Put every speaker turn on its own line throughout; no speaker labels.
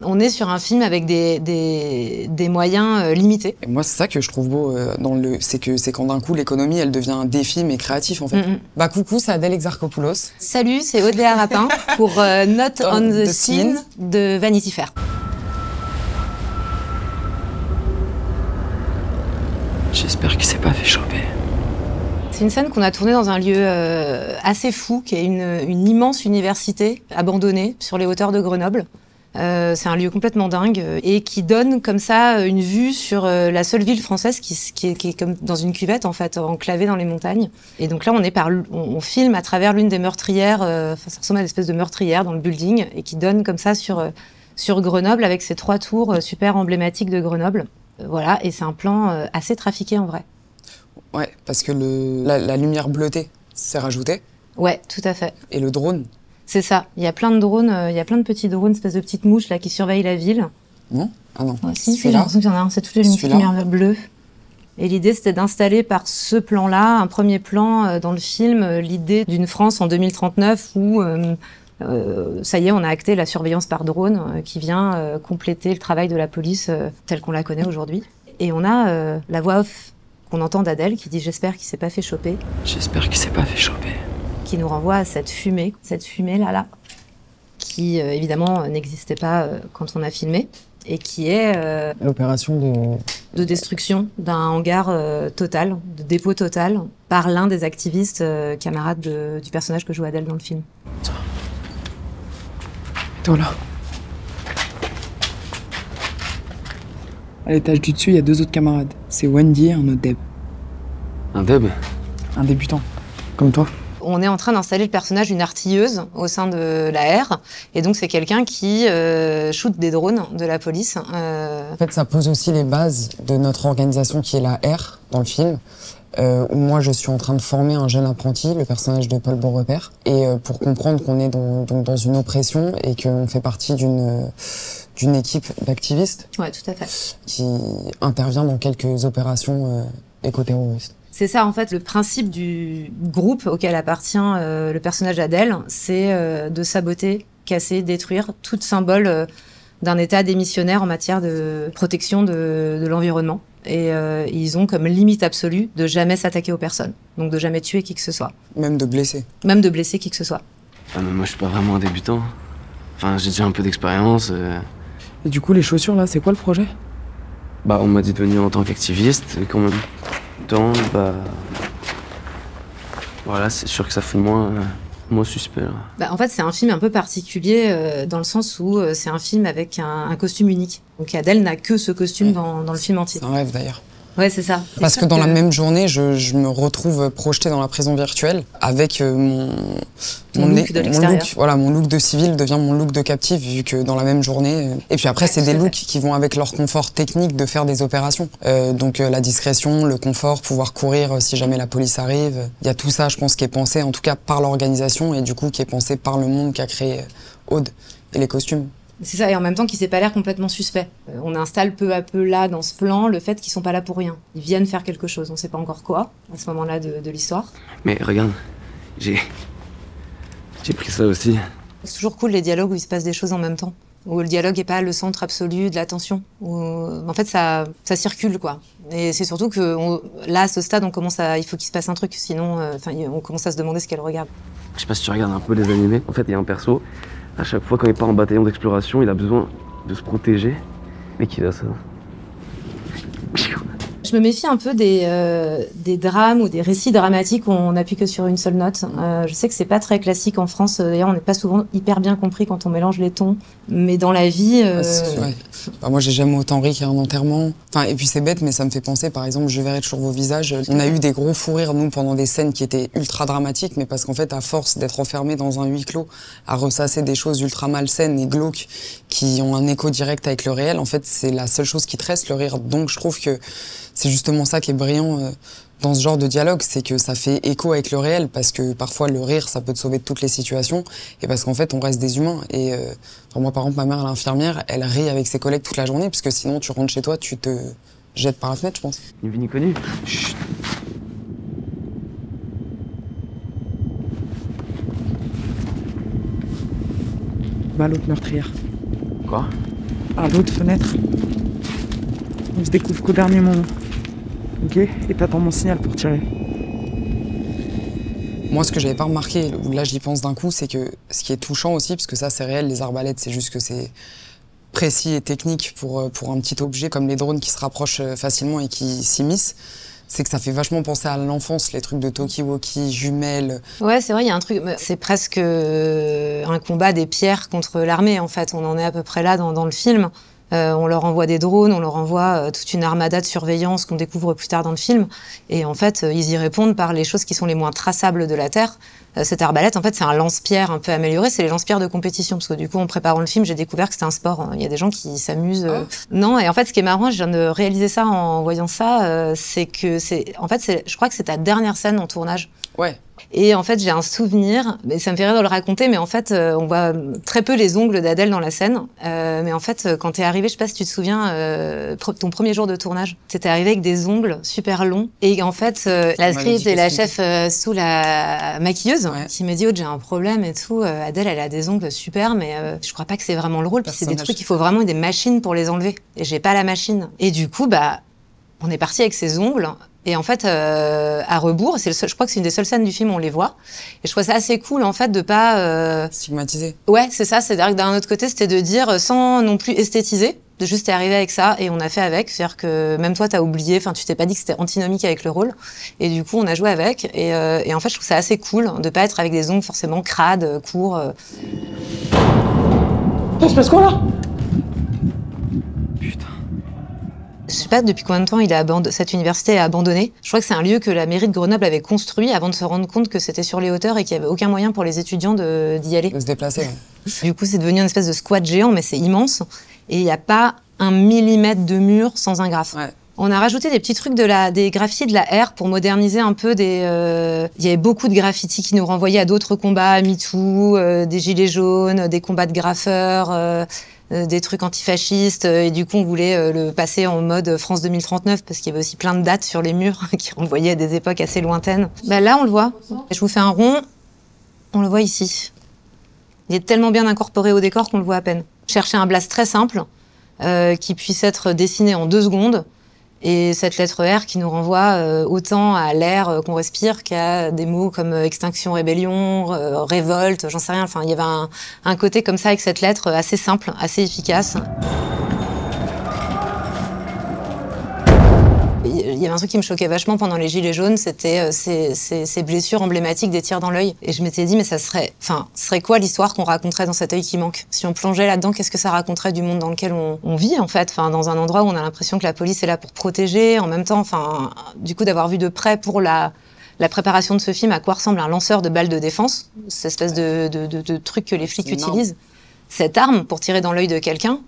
On est sur un film avec des moyens limités.
Et moi, c'est ça que je trouve beau c'est quand d'un coup l'économie elle devient un défi mais créatif en fait. Bah coucou, c'est Adèle Exarchopoulos.
Salut, c'est Audéa Rapin pour Not on the Scene de Vanity Fair.
J'espère qu'il s'est pas fait choper.
C'est une scène qu'on a tournée dans un lieu assez fou, qui est une immense université abandonnée sur les hauteurs de Grenoble. C'est un lieu complètement dingue et qui donne comme ça une vue sur la seule ville française qui est comme dans une cuvette en fait, enclavée dans les montagnes. Et donc là, on filme à travers l'une des meurtrières, ça ressemble à une espèce de meurtrière dans le building et qui donne comme ça sur Grenoble avec ces 3 tours super emblématiques de Grenoble. Voilà, et c'est un plan assez trafiqué en vrai.
Ouais, parce que la lumière bleutée s'est rajoutée.
Ouais, tout à fait.
Et le drone.
C'est ça. Il y a plein de drones, il y a plein de petits drones, espèces de petites mouches là qui surveillent la ville.
Non ? Ah non.
Ouais, si, j'ai l'impression qu'il y en a un, c'est toutes les lumières bleues. Et l'idée, c'était d'installer par ce plan-là, un premier plan dans le film, l'idée d'une France en 2039 où, ça y est, on a acté la surveillance par drone qui vient compléter le travail de la police telle qu'on la connaît aujourd'hui. Et on a la voix off qu'on entend d'Adèle qui dit « J'espère qu'il s'est pas fait choper ».
J'espère qu'il s'est pas fait choper.
Qui nous renvoie à cette fumée là, qui évidemment n'existait pas quand on a filmé, et qui est
l'opération
de destruction d'un hangar total, de dépôt total, par l'un des activistes camarades du personnage que joue Adèle dans le film.
Toi là. À l'étage du dessus, il y a 2 autres camarades. C'est Wendy et un autre Deb.
Un Deb ?
Un débutant, comme toi.
On est en train d'installer le personnage d'une artilleuse au sein de la R, et donc c'est quelqu'un qui shoot des drones de la police.
En fait, ça pose aussi les bases de notre organisation qui est la R dans le film, où moi je suis en train de former un jeune apprenti, le personnage de Paul Beaurepaire, et pour comprendre qu'on est dans une oppression et qu'on fait partie d'une équipe d'activistes.
Ouais, tout à fait.
Qui intervient dans quelques opérations éco-terroristes.
C'est ça, en fait, le principe du groupe auquel appartient le personnage d'Adèle, c'est de saboter, casser, détruire tout symbole d'un état démissionnaire en matière de protection de l'environnement. Et ils ont comme limite absolue de jamais s'attaquer aux personnes, donc de jamais tuer qui que ce soit.
Même de blesser.
Même de blesser qui que ce soit.
Ah, mais moi, je suis pas vraiment un débutant. Enfin, j'ai déjà un peu d'expérience.
Et du coup, les chaussures, là, c'est quoi le projet ?
Bah, on m'a dit de venir en tant qu'activiste, et qu'en même temps, bah... Voilà, c'est sûr que ça fait moins suspect, là.
Bah, en fait, c'est un film un peu particulier dans le sens où c'est un film avec un costume unique. Donc Adèle n'a que ce costume dans le film entier.
C'est un rêve, d'ailleurs.
Ouais, c'est ça.
Parce que dans la même journée, je me retrouve projeté dans la prison virtuelle avec mon
look de l'extérieur.
Voilà, mon look de civil devient mon look de captif vu que dans la même journée. Et puis après, c'est des looks qui vont avec leur confort technique de faire des opérations. Donc la discrétion, le confort, pouvoir courir si jamais la police arrive. Il y a tout ça, je pense, qui est pensé en tout cas par l'organisation et du coup qui est pensé par le monde qu'a créé Aude et les costumes.
C'est ça, et en même temps, qui s'est pas l'air complètement suspect. On installe peu à peu là, dans ce plan, le fait qu'ils sont pas là pour rien. Ils viennent faire quelque chose, on sait pas encore quoi, à ce moment-là de l'histoire.
Mais regarde, j'ai pris ça aussi.
C'est toujours cool les dialogues où il se passe des choses en même temps. Où le dialogue est pas le centre absolu de l'attention. En fait, ça circule, quoi. Et c'est surtout que là, à ce stade, il faut qu'il se passe un truc, sinon, on commence à se demander ce qu'elle regarde.
Je sais pas si tu regardes un peu les animés. En fait, il y a un perso. À chaque fois, quand il part en bataillon d'exploration, il a besoin de se protéger. Mais qu'il a ça.
Je me méfie un peu des drames ou des récits dramatiques où on n'appuie que sur une seule note. Je sais que c'est pas très classique en France. D'ailleurs, on n'est pas souvent hyper bien compris quand on mélange les tons. Mais dans la vie...
Bah, moi, j'ai jamais autant ri qu'à un enterrement. Et puis c'est bête, mais ça me fait penser, par exemple, Je verrai toujours vos visages. On a eu des gros fous rires, nous, pendant des scènes qui étaient ultra dramatiques, mais parce qu'en fait, à force d'être enfermé dans un huis clos, à ressasser des choses ultra malsaines et glauques qui ont un écho direct avec le réel, en fait, c'est la seule chose qui te reste, le rire. Donc, je trouve que c'est justement ça qui est brillant dans ce genre de dialogue, c'est que ça fait écho avec le réel, parce que parfois le rire, ça peut te sauver de toutes les situations, et parce qu'en fait, on reste des humains. Et moi, par exemple, ma mère, l'infirmière, elle rit avec ses collègues toute la journée, parce que sinon, tu rentres chez toi, tu te jettes par la fenêtre, je pense.
Ni vu ni connu. Chut.
Bah, l'autre meurtrière.
Quoi ?
par l'autre fenêtre. On se découvre qu'au dernier moment. Ok? Et t'attends mon signal pour tirer.
Moi, ce que j'avais pas remarqué, ou là j'y pense d'un coup, c'est que ce qui est touchant aussi, parce que ça c'est réel, les arbalètes, c'est juste que c'est précis et technique pour un petit objet comme les drones qui se rapprochent facilement et qui s'immiscent, c'est que ça fait vachement penser à l'enfance, les trucs de talkie-walkie, jumelles.
Ouais, c'est vrai, il y a un truc, c'est presque un combat des pierres contre l'armée, en fait. On en est à peu près là dans le film. On leur envoie des drones, on leur envoie toute une armada de surveillance qu'on découvre plus tard dans le film. Et en fait, ils y répondent par les choses qui sont les moins traçables de la Terre. Cette arbalète, en fait, c'est un lance-pierre un peu amélioré. C'est les lance-pierres de compétition. Parce que du coup, en préparant le film, j'ai découvert que c'était un sport. Il y a des gens qui s'amusent. Non, et en fait, ce qui est marrant, je viens de réaliser ça en voyant ça, c'est que je crois que c'est ta dernière scène en tournage.
Ouais.
Et en fait, j'ai un souvenir, mais ça me fait rire de le raconter, mais en fait, on voit très peu les ongles d'Adèle dans la scène. Mais en fait, quand t'es arrivé, je sais pas si tu te souviens, ton premier jour de tournage, t'étais arrivé avec des ongles super longs. Et en fait, la script et la chef sous la maquilleuse qui me dit, oh, j'ai un problème et tout. Adèle, elle a des ongles super, mais je crois pas que c'est vraiment le rôle. Puis c'est des trucs, il faut vraiment des machines pour les enlever. Et j'ai pas la machine. Et du coup, on est parti avec ces ongles. Et en fait, à rebours, je crois que c'est une des seules scènes du film où on les voit. Et je trouve ça assez cool, en fait, de pas...
Stigmatiser.
Ouais, c'est ça. C'est-à-dire que d'un autre côté, c'était de dire, sans non plus esthétiser, de juste arriver avec ça, et on a fait avec. C'est-à-dire que même toi, t'as oublié, enfin, tu t'es pas dit que c'était antinomique avec le rôle. Et du coup, on a joué avec. Et en fait, je trouve ça assez cool de pas être avec des ongles forcément crades, courts.
Ça se passe quoi, là?
Je sais pas depuis combien de temps cette université est abandonnée. Je crois que c'est un lieu que la mairie de Grenoble avait construit avant de se rendre compte que c'était sur les hauteurs et qu'il n'y avait aucun moyen pour les étudiants d'y aller.
De se déplacer, ouais.
Du coup, c'est devenu une espèce de squat géant, mais c'est immense. Et il n'y a pas un millimètre de mur sans un graphe. Ouais. On a rajouté des petits trucs des graffitis de la R pour moderniser un peu il y avait beaucoup de graffitis qui nous renvoyaient à d'autres combats, MeToo, des gilets jaunes, des combats de graffeurs, des trucs antifascistes. Et du coup, on voulait le passer en mode France 2039 parce qu'il y avait aussi plein de dates sur les murs qui renvoyaient à des époques assez lointaines. Là, on le voit. Je vous fais un rond. On le voit ici. Il est tellement bien incorporé au décor qu'on le voit à peine. Chercher un blast très simple qui puisse être dessiné en 2 secondes. Et cette lettre R qui nous renvoie autant à l'air qu'on respire qu'à des mots comme extinction, rébellion, révolte, j'en sais rien. Enfin, il y avait un côté comme ça avec cette lettre assez simple, assez efficace. Il y avait un truc qui me choquait vachement pendant les Gilets jaunes, c'était ces blessures emblématiques des tirs dans l'œil. Et je m'étais dit, mais ce serait quoi l'histoire qu'on raconterait dans cet œil qui manque? Si on plongeait là-dedans, qu'est-ce que ça raconterait du monde dans lequel on vit, en fait? Enfin, dans un endroit où on a l'impression que la police est là pour protéger, en même temps, enfin, du coup, d'avoir vu de près pour la préparation de ce film à quoi ressemble un lanceur de balles de défense, cette espèce de truc que les flics utilisent. Cette arme pour tirer dans l'œil de quelqu'un,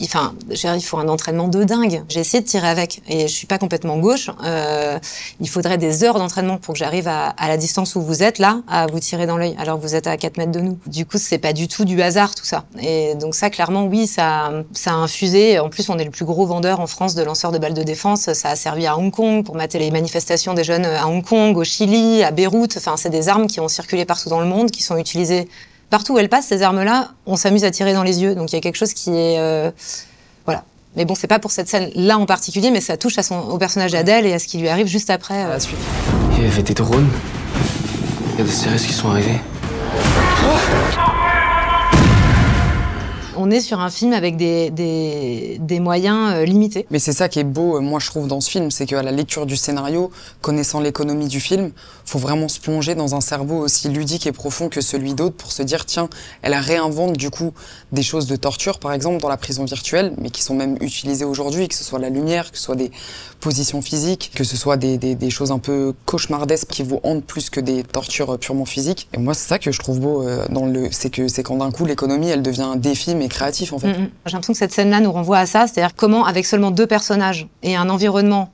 enfin, il faut un entraînement de dingue. J'ai essayé de tirer avec et je suis pas complètement gauche. Il faudrait des heures d'entraînement pour que j'arrive à la distance où vous êtes là, à vous tirer dans l'œil, alors que vous êtes à 4 mètres de nous. Du coup, c'est pas du tout du hasard tout ça. Et donc ça, clairement, oui, ça a infusé. En plus, on est le plus gros vendeur en France de lanceurs de balles de défense. Ça a servi à Hong Kong pour mater les manifestations des jeunes à Hong Kong, au Chili, à Beyrouth. Enfin, c'est des armes qui ont circulé partout dans le monde, qui sont utilisées. Partout où elles passent, ces armes-là, on s'amuse à tirer dans les yeux. Donc il y a quelque chose qui est... voilà. Mais bon, c'est pas pour cette scène-là en particulier, mais ça touche au personnage d'Adèle et à ce qui lui arrive juste après.
À la suite. Il y avait des drones. Il y a des CRS qui sont arrivés.
On est sur un film avec des moyens limités.
Mais c'est ça qui est beau, moi je trouve, dans ce film, c'est qu'à la lecture du scénario, connaissant l'économie du film, faut vraiment se plonger dans un cerveau aussi ludique et profond que celui d'autres pour se dire, tiens, elle réinvente du coup des choses de torture, par exemple, dans la prison virtuelle, mais qui sont même utilisées aujourd'hui, que ce soit la lumière, que ce soit des positions physiques, que ce soit des choses un peu cauchemardesques qui vous hantent plus que des tortures purement physiques. Et moi, c'est ça que je trouve beau c'est quand d'un coup l'économie, elle devient un défi, mais créatif en fait.
J'ai l'impression que cette scène-là nous renvoie à ça, c'est-à-dire comment, avec seulement 2 personnages et un environnement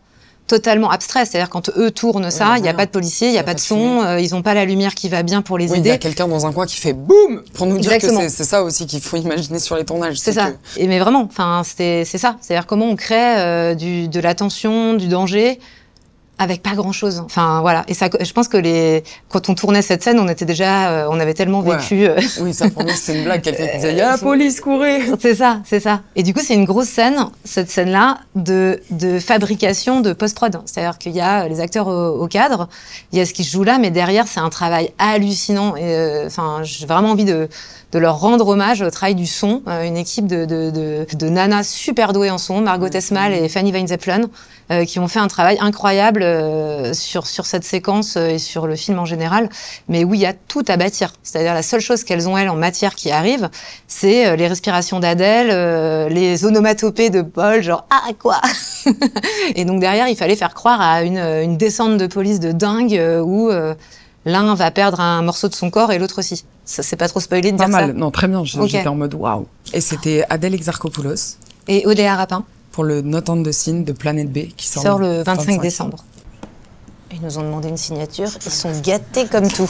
totalement abstrait, c'est-à-dire quand eux tournent ça, il n'y a pas de policiers, il n'y a pas de son, ils n'ont pas la lumière qui va bien pour les aider.
Il y a quelqu'un dans un coin qui fait boum pour nous dire que c'est ça aussi qu'il faut imaginer sur les tournages.
C'est ça. Mais vraiment, c'est ça. C'est-à-dire comment on crée de la tension, du danger, avec pas grand-chose. Enfin voilà. Et ça, je pense que quand on tournait cette scène, on était déjà, on avait tellement vécu.
Oui, ça pour nous c'était une blague. Quelqu'un qui disait, il y a la police, courez.
C'est ça, c'est ça. Et du coup, c'est une grosse scène, cette scène-là, de fabrication de post-prod. C'est-à-dire qu'il y a les acteurs au cadre, il y a ce qui se joue là, mais derrière, c'est un travail hallucinant. Et enfin, j'ai vraiment envie de leur rendre hommage au travail du son, une équipe de nanas super douées en son, Margot Tesmal et Fanny Weinzeppelin, qui ont fait un travail incroyable sur cette séquence et sur le film en général, mais où il y a tout à bâtir. C'est-à-dire la seule chose qu'elles ont, elles, en matière qui arrive, c'est les respirations d'Adèle, les onomatopées de Paul, genre « Ah, quoi ?» Et donc derrière, il fallait faire croire à une descente de police de dingue où l'un va perdre un morceau de son corps et l'autre aussi. Ça, c'est pas trop spoilé de dire ça.
Pas mal, non, très bien, j'étais en mode « Waouh !» Et c'était Adèle Exarchopoulos.
Et Odéa Rapin.
Pour le Not on the Scene de Planète B qui
sort le 25 décembre. Ils nous ont demandé une signature, ils sont gâtés comme tout.